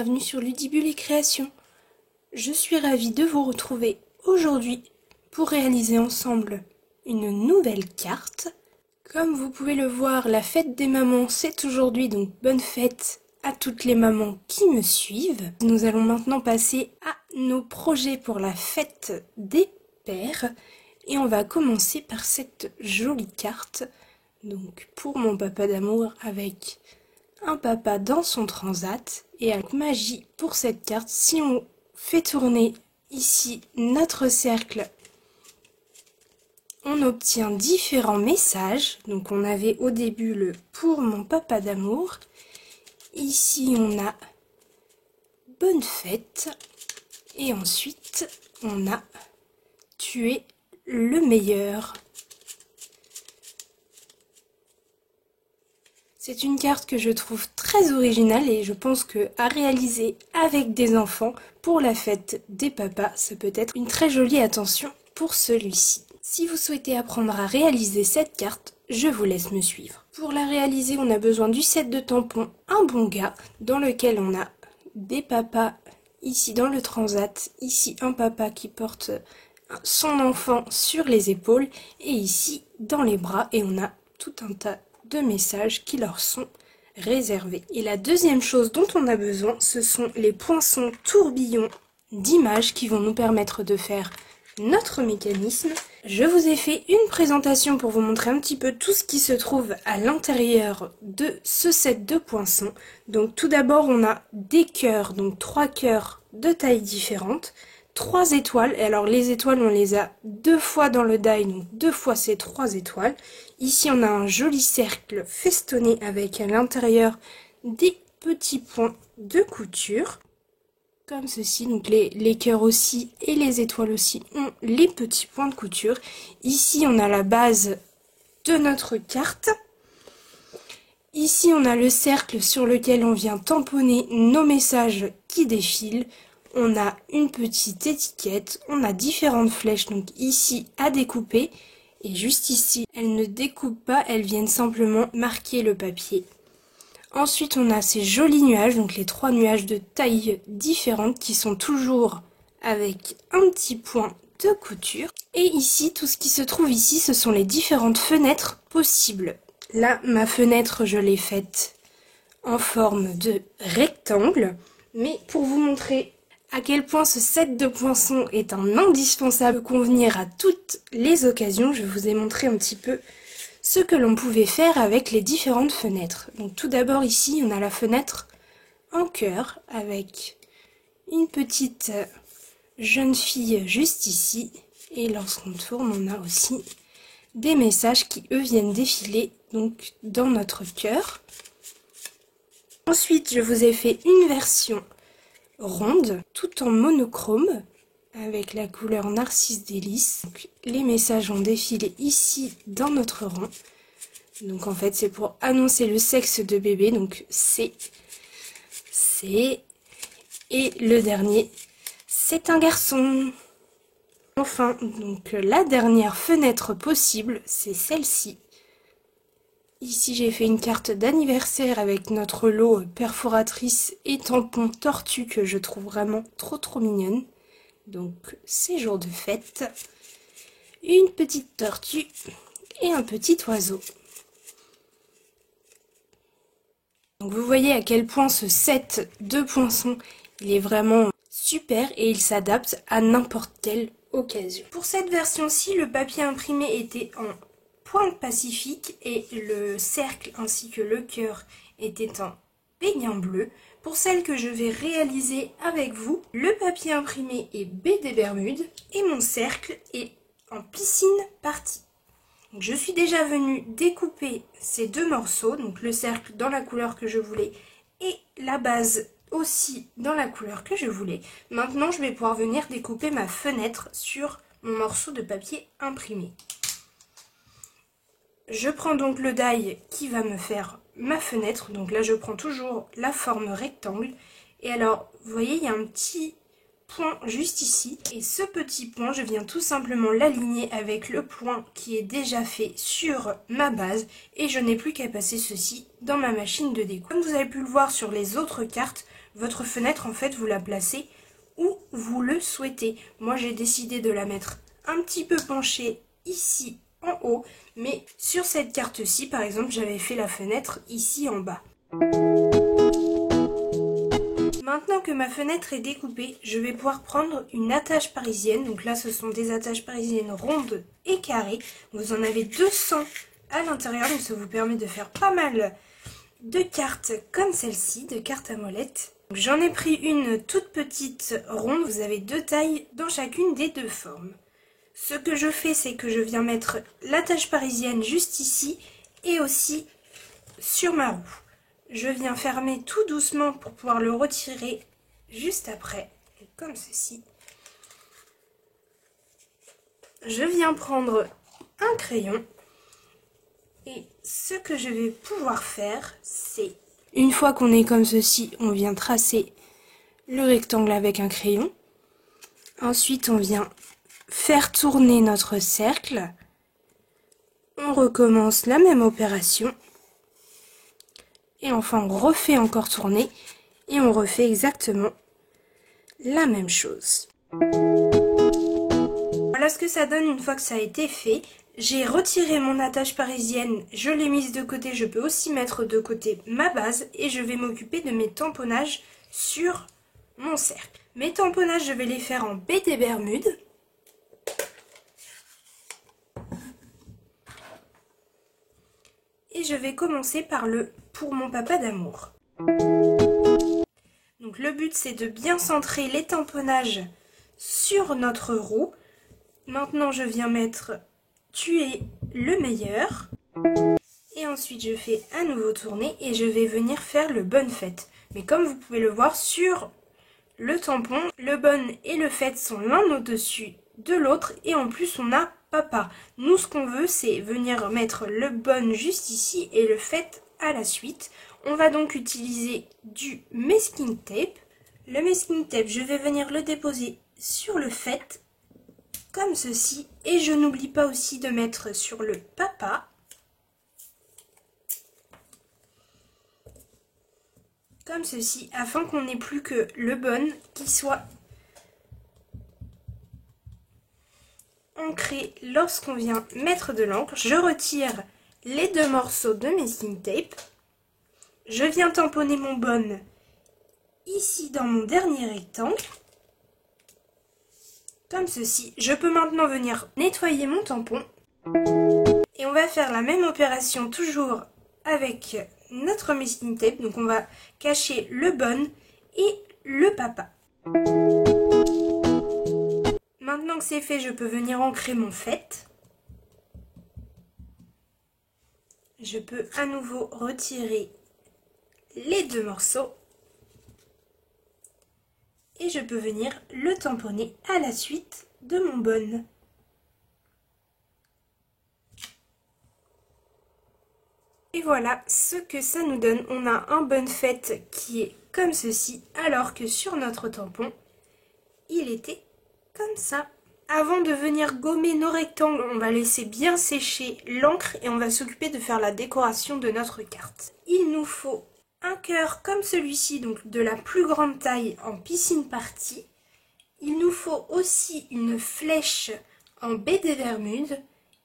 bienvenue sur Ludibule et Création. Je suis ravie de vous retrouver aujourd'hui pour réaliser ensemble une nouvelle carte. Comme vous pouvez le voir, la fête des mamans c'est aujourd'hui, donc bonne fête à toutes les mamans qui me suivent. Nous allons maintenant passer à nos projets pour la fête des pères et on va commencer par cette jolie carte. Donc pour mon papa d'amour avec un papa dans son transat et avec magie pour cette carte. Si on fait tourner ici notre cercle, on obtient différents messages. Donc on avait au début le pour mon papa d'amour. Ici on a bonne fête et ensuite on a tu es le meilleur. C'est une carte que je trouve très originale et je pense que à réaliser avec des enfants pour la fête des papas, ça peut être une très jolie attention pour celui-ci. Si vous souhaitez apprendre à réaliser cette carte, je vous laisse me suivre. Pour la réaliser, on a besoin du set de tampons Un bon gars, dans lequel on a des papas ici dans le transat, ici un papa qui porte son enfant sur les épaules et ici dans les bras, et on a tout un tas de messages qui leur sont réservés. Et la deuxième chose dont on a besoin, ce sont les poinçons tourbillons d'images qui vont nous permettre de faire notre mécanisme. Je vous ai fait une présentation pour vous montrer un petit peu tout ce qui se trouve à l'intérieur de ce set de poinçons. Donc tout d'abord on a des cœurs, donc 3 cœurs de tailles différentes, 3 étoiles, et alors les étoiles on les a 2 fois dans le die, donc 2 fois ces 3 étoiles. Ici on a un joli cercle festonné avec à l'intérieur des petits points de couture, comme ceci. Donc les cœurs aussi et les étoiles aussi ont les petits points de couture. Ici on a la base de notre carte. Ici on a le cercle sur lequel on vient tamponner nos messages qui défilent. On a une petite étiquette, on a différentes flèches, donc ici à découper, et juste ici, elles ne découpent pas, elles viennent simplement marquer le papier. Ensuite, on a ces jolis nuages, donc les 3 nuages de tailles différentes qui sont toujours avec un petit point de couture. Et ici, tout ce qui se trouve ici, ce sont les différentes fenêtres possibles. Là, ma fenêtre, je l'ai faite en forme de rectangle, mais pour vous montrer à quel point ce set de poinçons est un indispensable convenir à toutes les occasions, je vous ai montré un petit peu ce que l'on pouvait faire avec les différentes fenêtres. Donc tout d'abord ici, on a la fenêtre en cœur avec une petite jeune fille juste ici. Et lorsqu'on tourne, on a aussi des messages qui eux viennent défiler donc dans notre cœur. Ensuite, je vous ai fait une version ronde, tout en monochrome, avec la couleur Narcisse Délice. Donc, les messages ont défilé ici dans notre rang. Donc en fait c'est pour annoncer le sexe de bébé, donc C. Et le dernier, c'est un garçon. Enfin, donc la dernière fenêtre possible, c'est celle-ci. Ici, j'ai fait une carte d'anniversaire avec notre lot perforatrice et tampon tortue que je trouve vraiment trop mignonne. Donc, c'est jour de fête. Une petite tortue et un petit oiseau. Donc, vous voyez à quel point ce set de poinçons, il est vraiment super et il s'adapte à n'importe quelle occasion. Pour cette version-ci, le papier imprimé était en pointe pacifique et le cercle ainsi que le cœur était en béguin bleu. Pour celle que je vais réaliser avec vous, le papier imprimé est baie des Bermudes et mon cercle est en piscine partie. Donc je suis déjà venue découper ces 2 morceaux, donc le cercle dans la couleur que je voulais et la base aussi dans la couleur que je voulais. Maintenant je vais pouvoir venir découper ma fenêtre sur mon morceau de papier imprimé. Je prends donc le die qui va me faire ma fenêtre. Donc là, je prends toujours la forme rectangle. Et alors, vous voyez, il y a un petit point juste ici. Et ce petit point, je viens tout simplement l'aligner avec le point qui est déjà fait sur ma base. Et je n'ai plus qu'à passer ceci dans ma machine de déco. Comme vous avez pu le voir sur les autres cartes, Votre fenêtre, en fait, vous la placez où vous le souhaitez. Moi, j'ai décidé de la mettre un petit peu penchée ici en haut, mais sur cette carte-ci, par exemple, j'avais fait la fenêtre ici en bas. Maintenant que ma fenêtre est découpée, je vais pouvoir prendre une attache parisienne. Donc là, ce sont des attaches parisiennes rondes et carrées. Vous en avez 200 à l'intérieur, donc ça vous permet de faire pas mal de cartes comme celle-ci, de cartes à molette. J'en ai pris une toute petite ronde. Vous avez 2 tailles dans chacune des 2 formes. Ce que je fais, c'est que je viens mettre l'attache parisienne juste ici et aussi sur ma roue. Je viens fermer tout doucement pour pouvoir le retirer juste après, comme ceci. Je viens prendre un crayon et ce que je vais pouvoir faire, c'est, une fois qu'on est comme ceci, on vient tracer le rectangle avec un crayon. Ensuite, on vient faire tourner notre cercle. On recommence la même opération. Et enfin, on refait encore tourner et on refait exactement la même chose. Voilà ce que ça donne une fois que ça a été fait. J'ai retiré mon attache parisienne, je l'ai mise de côté. Je peux aussi mettre de côté ma base et je vais m'occuper de mes tamponnages sur mon cercle. Mes tamponnages, je vais les faire en baie des Bermudes. Et je vais commencer par le pour mon papa d'amour. Donc le but, c'est de bien centrer les tamponnages sur notre roue. Maintenant, je viens mettre tu es le meilleur. Et ensuite, je fais à nouveau tourner et je vais venir faire le bonne fête. Mais comme vous pouvez le voir sur le tampon, le bonne et le fête sont l'un au-dessus de l'autre et en plus on a papa. Nous, ce qu'on veut, c'est venir mettre le bonne juste ici et le fait à la suite. On va donc utiliser du masking tape. Le masking tape, je vais venir le déposer sur le fait, comme ceci. Et je n'oublie pas aussi de mettre sur le papa. Comme ceci, afin qu'on n'ait plus que le bonne qui soit ancré lorsqu'on vient mettre de l'encre. Je retire les 2 morceaux de masking tape. Je viens tamponner mon bonne ici dans mon dernier rectangle. Comme ceci. Je peux maintenant venir nettoyer mon tampon. Et on va faire la même opération toujours avec notre masking tape. Donc on va cacher le bonne et le papa. Maintenant que c'est fait, je peux venir ancrer mon fait. Je peux à nouveau retirer les 2 morceaux. Et je peux venir le tamponner à la suite de mon bonne. Et voilà ce que ça nous donne. On a un bonne fête qui est comme ceci, alors que sur notre tampon, il était comme ça. Avant de venir gommer nos rectangles, on va laisser bien sécher l'encre et on va s'occuper de faire la décoration de notre carte. Il nous faut un cœur comme celui-ci, donc de la plus grande taille en piscine party. Il nous faut aussi une flèche en baie des Bermudes.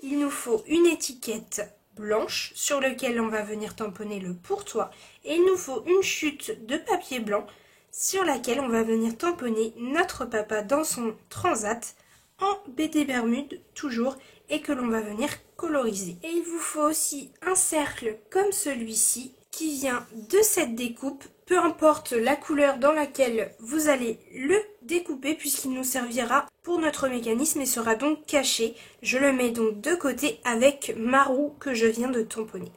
Il nous faut une étiquette blanche sur laquelle on va venir tamponner le pour toi. Et il nous faut une chute de papier blanc sur laquelle on va venir tamponner notre papa dans son transat en baie des Bermudes toujours et que l'on va venir coloriser. Et il vous faut aussi un cercle comme celui-ci qui vient de cette découpe, peu importe la couleur dans laquelle vous allez le découper puisqu'il nous servira pour notre mécanisme et sera donc caché. Je le mets donc de côté avec ma roue que je viens de tamponner.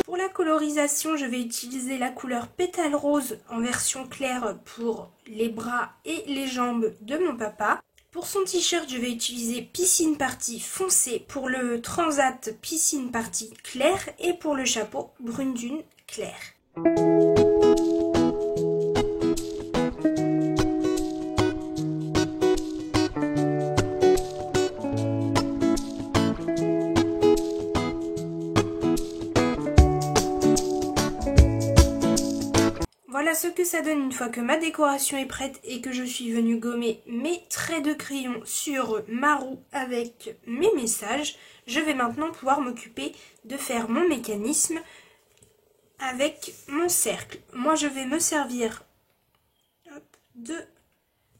Pour la colorisation, je vais utiliser la couleur pétale rose en version claire pour les bras et les jambes de mon papa. Pour son t-shirt, je vais utiliser Piscine Party foncé, pour le transat Piscine Party clair et pour le chapeau Brune Dune clair. Voilà ce que ça donne une fois que ma décoration est prête et que je suis venue gommer mes traits de crayon sur ma roue avec mes messages. Je vais maintenant pouvoir m'occuper de faire mon mécanisme avec mon cercle. Moi je vais me servir de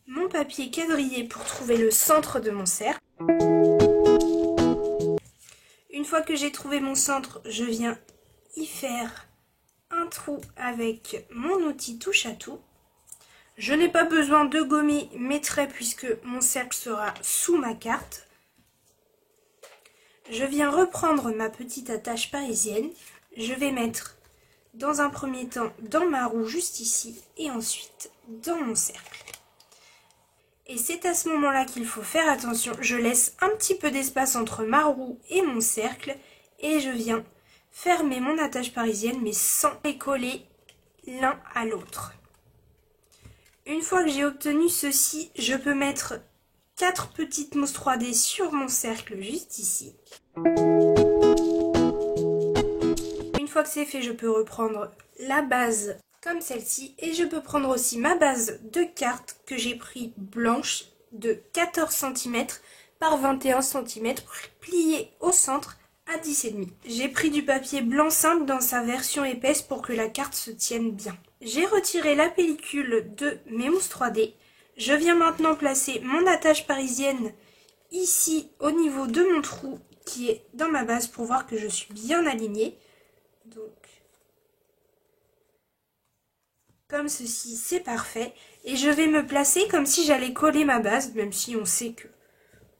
mon papier quadrillé pour trouver le centre de mon cercle. Une fois que j'ai trouvé mon centre, je viens y faire un trou avec mon outil touche à tout. Je n'ai pas besoin de gommer mes traits puisque mon cercle sera sous ma carte. Je viens reprendre ma petite attache parisienne. Je vais mettre dans un premier temps dans ma roue juste ici et ensuite dans mon cercle. Et c'est à ce moment-là qu'il faut faire attention. Je laisse un petit peu d'espace entre ma roue et mon cercle et je viens fermer mon attache parisienne mais sans les coller l'un à l'autre. Une fois que j'ai obtenu ceci, je peux mettre 4 petites mousses 3D sur mon cercle juste ici. Une fois que c'est fait, je peux reprendre la base comme celle-ci et je peux prendre aussi ma base de carte que j'ai pris blanche de 14 cm par 21 cm pliée au centre à 10,5. J'ai pris du papier blanc simple dans sa version épaisse pour que la carte se tienne bien. J'ai retiré la pellicule de mes mousses 3D. Je viens maintenant placer mon attache parisienne ici au niveau de mon trou qui est dans ma base pour voir que je suis bien alignée. Donc, comme ceci, c'est parfait. Et je vais me placer comme si j'allais coller ma base, même si on sait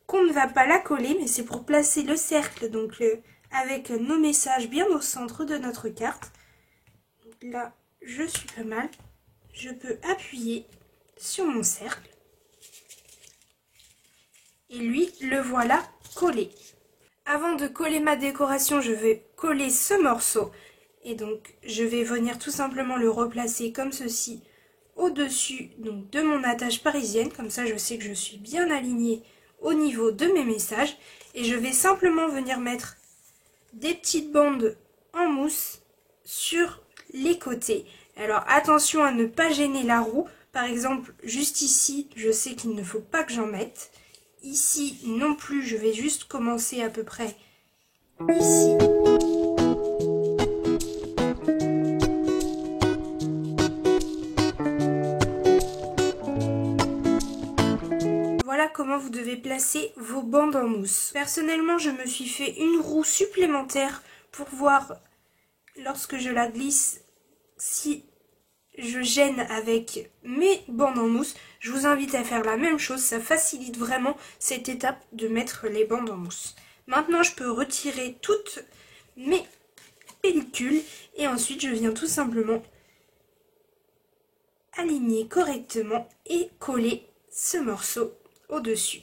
qu'on ne va pas la coller, mais c'est pour placer le cercle, donc avec nos messages bien au centre de notre carte. Donc là, je suis pas mal. Je peux appuyer sur mon cercle. Et lui, le voilà collé. Avant de coller ma décoration, je vais coller ce morceau. Et donc, je vais venir tout simplement le replacer comme ceci au-dessus donc de mon attache parisienne. Comme ça, je sais que je suis bien alignée au niveau de mes messages. Et je vais simplement venir mettre des petites bandes en mousse sur les côtés. Alors, attention à ne pas gêner la roue. Par exemple, juste ici, je sais qu'il ne faut pas que j'en mette. Ici non plus, je vais juste commencer à peu près ici. Voilà comment vous devez placer vos bandes en mousse. Personnellement, je me suis fait une roue supplémentaire pour voir, lorsque je la glisse, si je gêne avec mes bandes en mousse. Je vous invite à faire la même chose, ça facilite vraiment cette étape de mettre les bandes en mousse. Maintenant, je peux retirer toutes mes pellicules et ensuite je viens tout simplement aligner correctement et coller ce morceau au-dessus.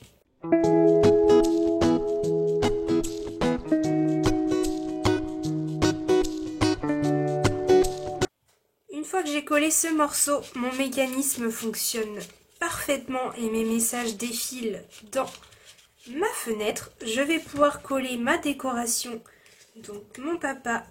Une fois que j'ai collé ce morceau, mon mécanisme fonctionne parfaitement et mes messages défilent dans ma fenêtre. Je vais pouvoir coller ma décoration, donc mon papa,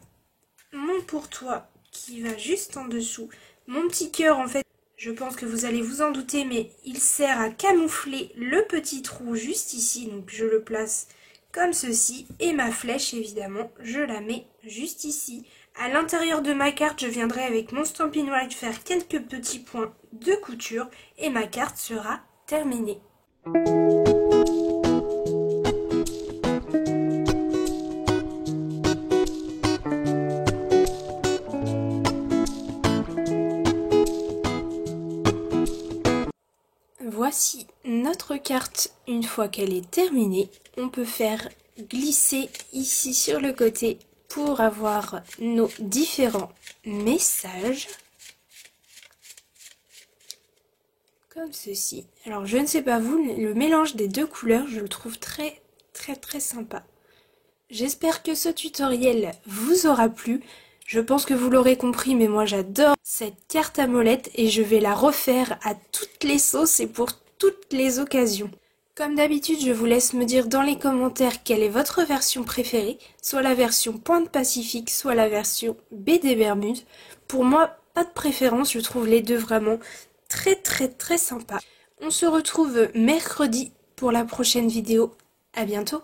mon pour toi qui va juste en dessous, mon petit cœur en fait. Je pense que vous allez vous en douter, mais il sert à camoufler le petit trou juste ici. Donc je le place comme ceci. Et ma flèche, évidemment, je la mets juste ici. À l'intérieur de ma carte, je viendrai avec mon Stampin' White faire quelques petits points de couture. Et ma carte sera terminée. Voici notre carte une fois qu'elle est terminée. On peut faire glisser ici sur le côté pour avoir nos différents messages. Comme ceci. Alors je ne sais pas vous, le mélange des deux couleurs, je le trouve très sympa. J'espère que ce tutoriel vous aura plu. Je pense que vous l'aurez compris, mais moi j'adore cette carte à molette et je vais la refaire à toutes les sauces et pour toutes les occasions. Comme d'habitude, je vous laisse me dire dans les commentaires quelle est votre version préférée, soit la version Pointe Pacifique, soit la version baie des Bermudes. Pour moi, pas de préférence, je trouve les deux vraiment très sympas. On se retrouve mercredi pour la prochaine vidéo. À bientôt!